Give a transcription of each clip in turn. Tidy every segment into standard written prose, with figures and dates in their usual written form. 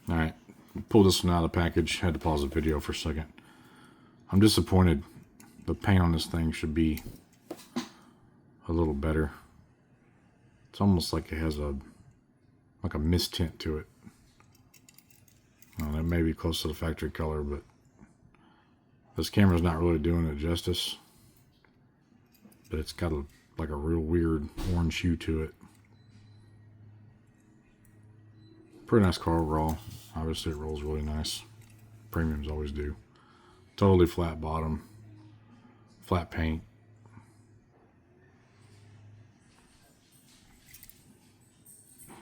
Alright, pull this one out of the package. Had to pause the video for a second. I'm disappointed. The paint on this thing should be a little better. It's almost like it has a mist tint to it. That may be close to the factory color, but this camera's not really doing it justice. But it's got like a real weird orange hue to it. Pretty nice car overall. Obviously it rolls really nice. Premiums always do. Totally flat bottom. Flat paint.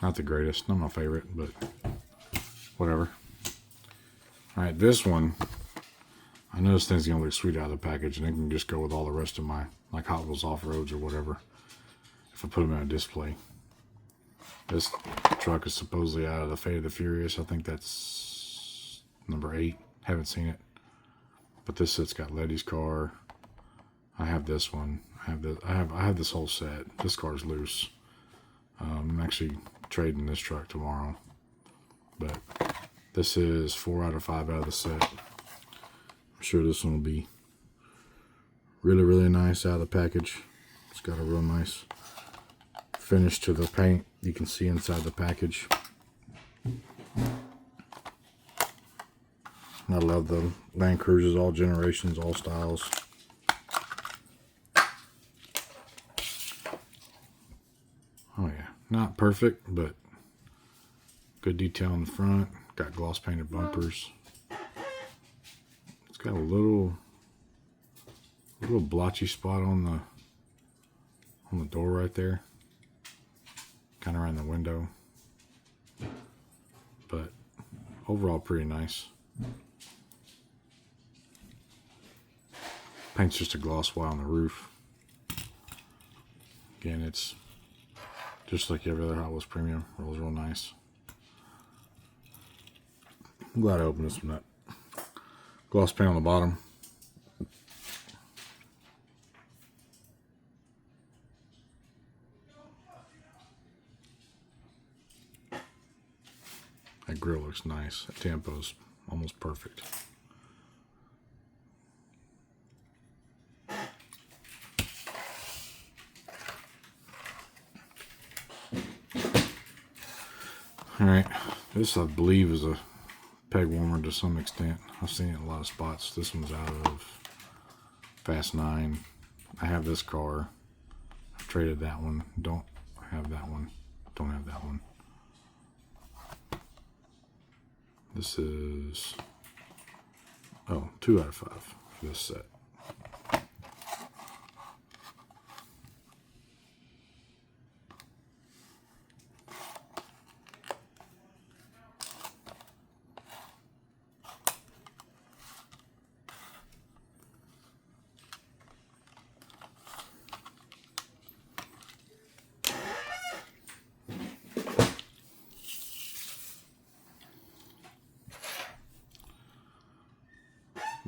Not the greatest. Not my favorite, but whatever. Alright, this one. I know this thing's going to look sweet out of the package, and it can just go with all the rest of my, like, Hot Wheels off-roads or whatever, if I put them in a display. This truck is supposedly out of the Fate of the Furious. I think that's number 8. Haven't seen it. But this set's got Letty's car. I have this one. I have this whole set. This car's loose. I'm actually trading this truck tomorrow. But this is 4 out of 5 out of the set. I'm sure this one will be really, really nice out of the package. It's got a real nice finish to the paint. You can see inside the package. I love the Land Cruisers, all generations, all styles. Oh yeah, not perfect, but good detail in the front. Got gloss painted bumpers. It's got a little blotchy spot on the door right there, kind of around the window, but overall pretty nice. Paint's just a gloss white on the roof. Again, it's just like every other Hot Wheels Premium. Rolls real nice. I'm glad I opened this one up. Gloss paint on the bottom. That grill looks nice. That tempo's almost perfect. Alright, this I believe is a peg warmer to some extent. I've seen it in a lot of spots. This one's out of Fast 9. I have this car. I've traded that one. Don't have that one. Don't have that one. This is 2 out of 5 for this set.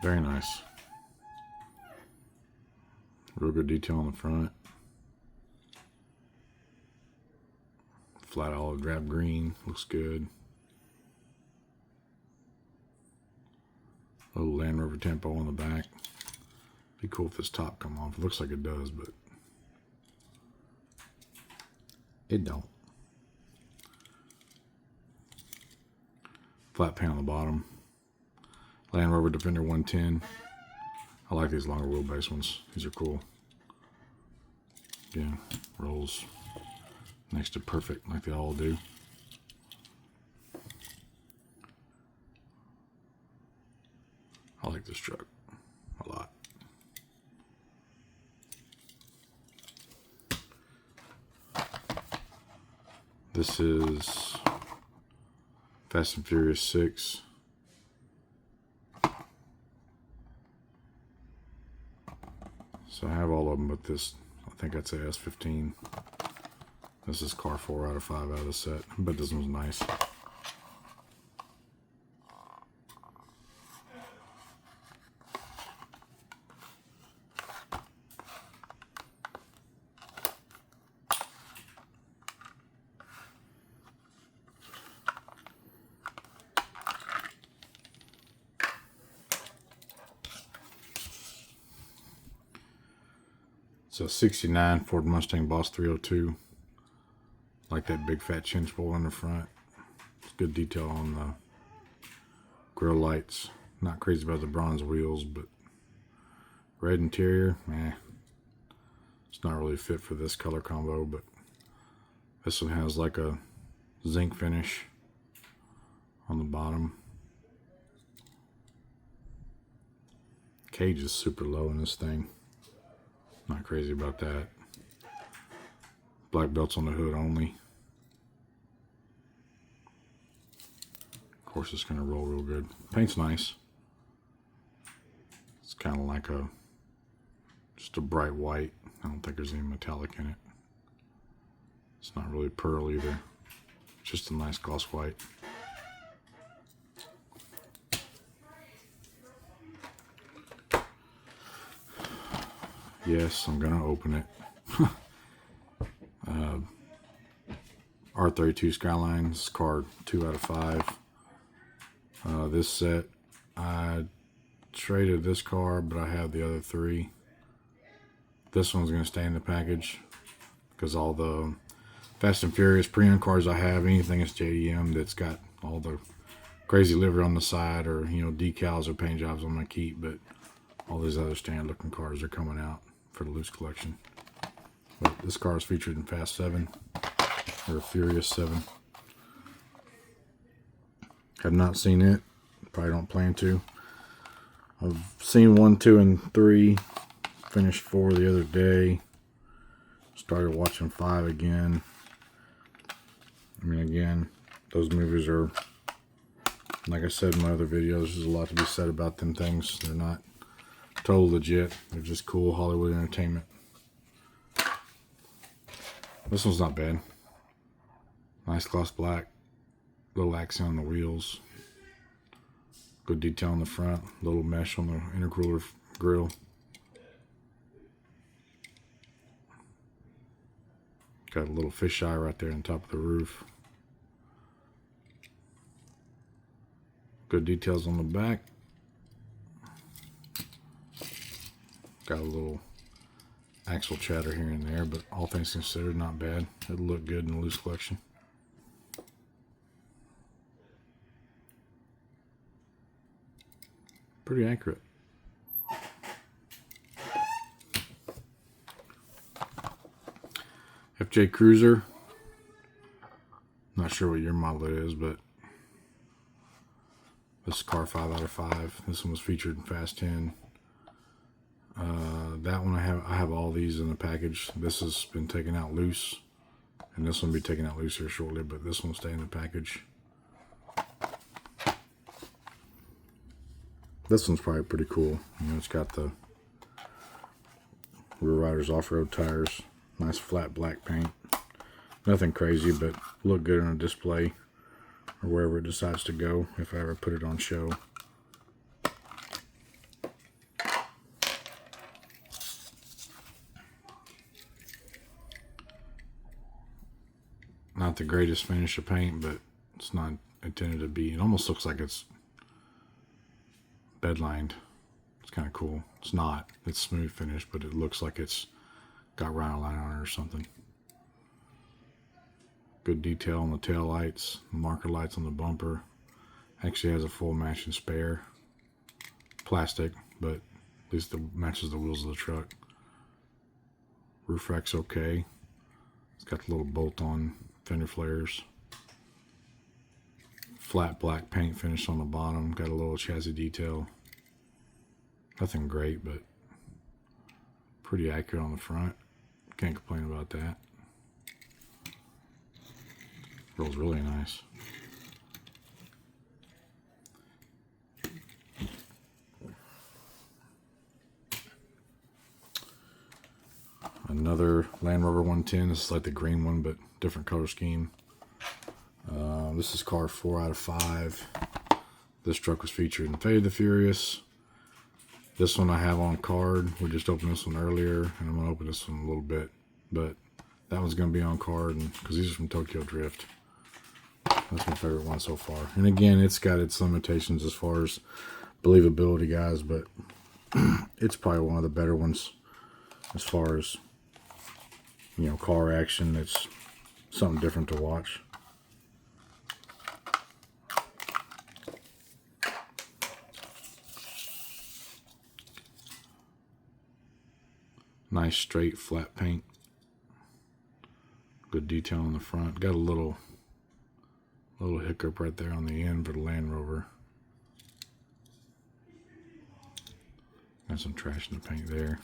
Very nice. Real good detail on the front. Flat olive drab green. Looks good. Little Land Rover tempo on the back. Be cool if this top come off. It looks like it does, but it don't. Flat pan on the bottom. Land Rover Defender 110. I like these longer wheelbase ones. These are cool. Yeah, rolls next to perfect like they all do. I like this truck a lot. This is Fast and Furious 6. So I have all of them, but this, I think that's a S15. This is car 4 out of 5 out of the set, but this one's nice. It's a 69 Ford Mustang Boss 302. Like that big fat chin spoiler in the front. It's good detail on the grill lights. Not crazy about the bronze wheels, but red interior, it's not really fit for this color combo, but this one has like a zinc finish on the bottom. Cage is super low in this thing. Not crazy about that. Black belts on the hood only. Of course, it's going to roll real good. Paint's nice. It's kind of like just a bright white. I don't think there's any metallic in it. It's not really pearl either. Just a nice gloss white. Yes, I'm gonna open it. R32 Skyline. This is card 2 out of 5. This set, I traded this car, but I have the other 3. This one's gonna stay in the package because all the Fast and Furious pre-owned cars I have, anything that's JDM that's got all the crazy livery on the side, or decals or paint jobs, I'm gonna keep. But all these other standard looking cars are coming out for the loose collection. But this car is featured in Fast 7 or Furious 7. Have not seen it. Probably don't plan to. I've seen 1, 2, and 3. Finished 4 the other day. Started watching 5 again. I mean, again, those movies are, like I said in my other videos, there's a lot to be said about them things. They're not total legit. They're just cool Hollywood entertainment. This one's not bad. Nice gloss black. Little accent on the wheels. Good detail on the front. Little mesh on the intercooler grill. Got a little fisheye right there on top of the roof. Good details on the back. Got a little axle chatter here and there, but all things considered, not bad. It'll look good in the loose collection. Pretty accurate. FJ Cruiser. Not sure what your model it is, but this is car 5 out of 5. This one was featured in Fast 10. That one I have all these in the package. This has been taken out loose, and this one will be taken out loose here shortly, but this one will stay in the package. This one's probably pretty cool. It's got the Rear Riders off-road tires. Nice flat black paint. Nothing crazy, but look good on a display or wherever it decides to go if I ever put it on show. Not the greatest finish of paint, but it's not intended to be. It almost looks like it's bed lined. It's kind of cool. It's not. It's smooth finish, but it looks like it's got rhino line on it or something. Good detail on the tail lights, marker lights on the bumper. Actually has a full matching spare. Plastic, but at least it matches the wheels of the truck. Roof rack's okay. It's got the little bolt-on fender flares. Flat black paint finish on the bottom. Got a little chassis detail. Nothing great, but pretty accurate on the front. Can't complain about that. Rolls really nice. Another Land Rover 110. This is like the green one, but different color scheme. This is car 4 out of 5. This truck was featured in Fate of the Furious. This one I have on card. We just opened this one earlier, and I'm going to open this one a little bit. But that one's going to be on card because these are from Tokyo Drift. That's my favorite one so far. And again, it's got its limitations as far as believability, guys, but it's probably one of the better ones as far as you know, car action. It's something different to watch. Nice straight flat paint. Good detail on the front. Got a little hiccup right there on the end for the Land Rover. Got some trash in the paint there.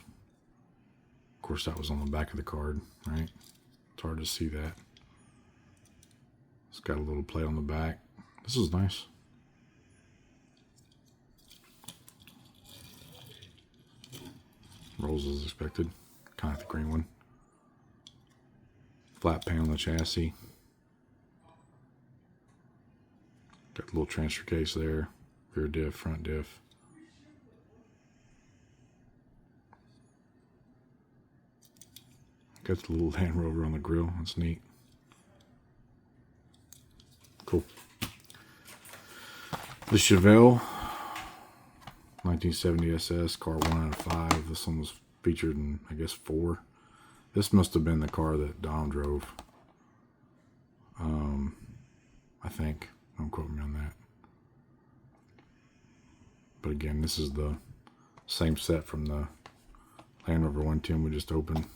Of course, that was on the back of the card, right? It's hard to see that. It's got a little plate on the back. This is nice. Rolls as expected. Kind of the green one. Flat pan on the chassis. Got a little transfer case there. Rear diff, front diff. Got the little Land Rover on the grill. That's neat. Cool. The Chevelle 1970 SS, car 1 out of 5. This one was featured in, I guess, 4. This must have been the car that Dom drove. I think. Don't quote me on that. But again, this is the same set from the Land Rover 110 we just opened.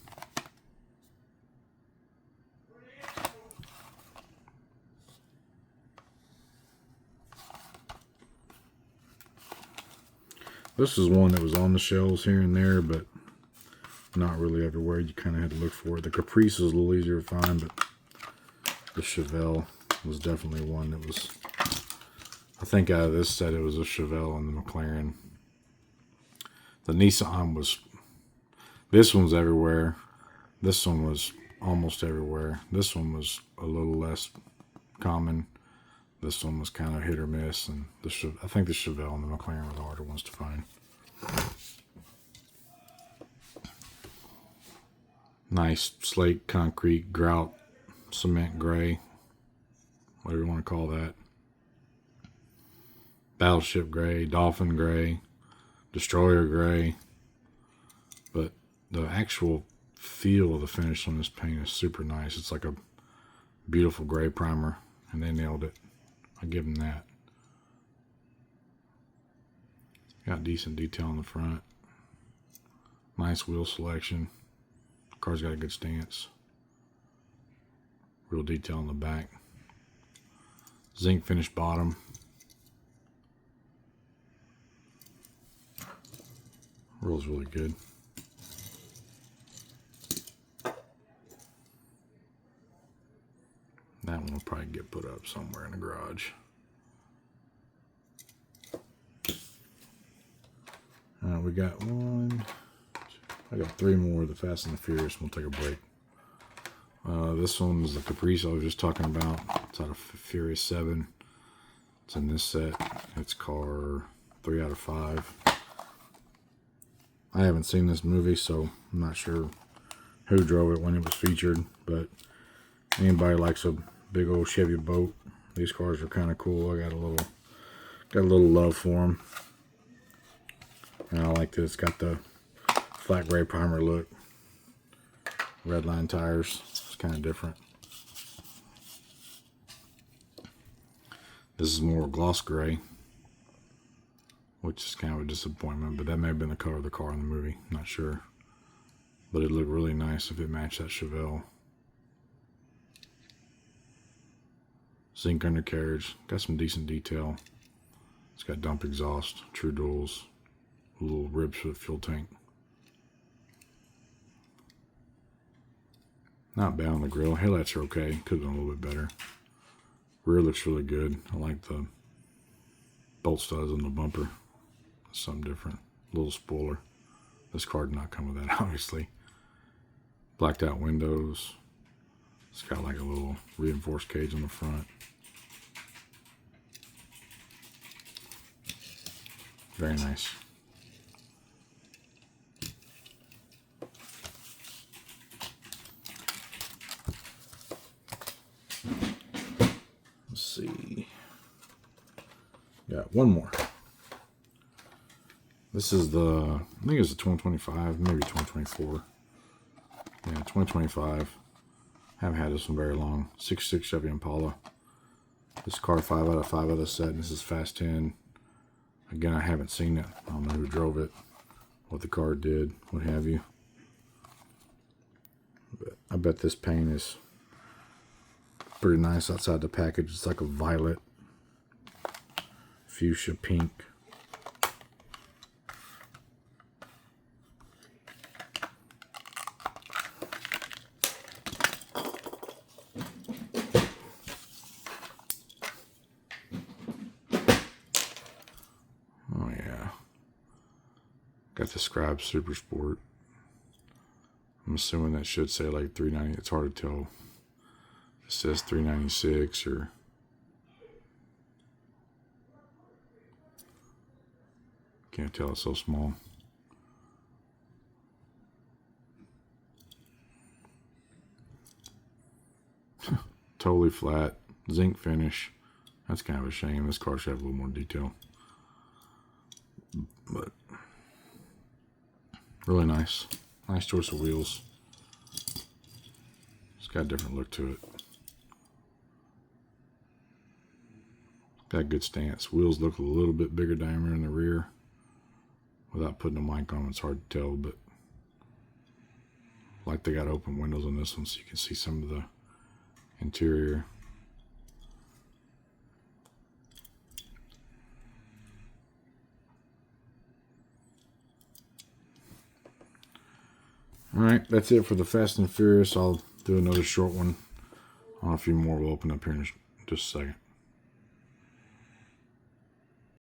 This is one that was on the shelves here and there, but not really everywhere. You kind of had to look for it. The Caprice was a little easier to find, but the Chevelle was definitely one that was, I think out of this set it was a Chevelle and the McLaren. The Nissan was, this one was everywhere. This one was almost everywhere. This one was a little less common. This one was kind of hit or miss, and I think the Chevelle and the McLaren were the harder ones to find. Nice slate, concrete, grout, cement gray, whatever you want to call that. Battleship gray, dolphin gray, destroyer gray. But the actual feel of the finish on this paint is super nice. It's like a beautiful gray primer, and they nailed it. I give them that. Got decent detail on the front. Nice wheel selection. Car's got a good stance. Real detail on the back. Zinc finish bottom. Rolls really good. That one will probably get put up somewhere in the garage. We got one. I got 3 more of the Fast and the Furious. We'll take a break. This one is the Caprice I was just talking about. It's out of Furious 7. It's in this set. It's car 3 out of 5. I haven't seen this movie, so I'm not sure who drove it when it was featured, but anybody likes a big old Chevy boat, these cars are kind of cool. I got a little love for them. And I like that it's got the flat gray primer look. Red line tires. It's kind of different. This is more gloss gray, which is kind of a disappointment, but that may have been the color of the car in the movie. Not sure. But it looked really nice if it matched that Chevelle. Zinc undercarriage. Got some decent detail. It's got dump exhaust, true duals, little ribs for the fuel tank. Not bad on the grill. Headlights are okay. Could have done a little bit better. Rear looks really good. I like the bolt studs on the bumper. That's something different. A little spoiler. This car did not come with that, obviously. Blacked out windows. It's got like a little reinforced cage on the front. Very nice. Let's see. Got one more. This is the, I think it's a 2025, maybe 2024. Yeah, 2025. Haven't had this one very long. 66 Chevy Impala. This car 5 out of 5 out of set. And this is Fast 10. Again, I haven't seen it. I don't know who drove it, what the car did, what have you. But I bet this paint is pretty nice outside the package. It's like a violet, fuchsia pink. Oh yeah. Got the Scribe Super Sport. I'm assuming that should say like 390. It's hard to tell. It says 396 or can't tell, it's so small. Totally flat, zinc finish. That's kind of a shame. This car should have a little more detail. But really nice. Nice choice of wheels. It's got a different look to it. Got a good stance. Wheels look a little bit bigger diameter in the rear. Without putting a mic on, it's hard to tell, but like they got open windows on this one so you can see some of the interior. Alright, that's it for the Fast and Furious. I'll do another short one on a few more. We'll open up here in just a second.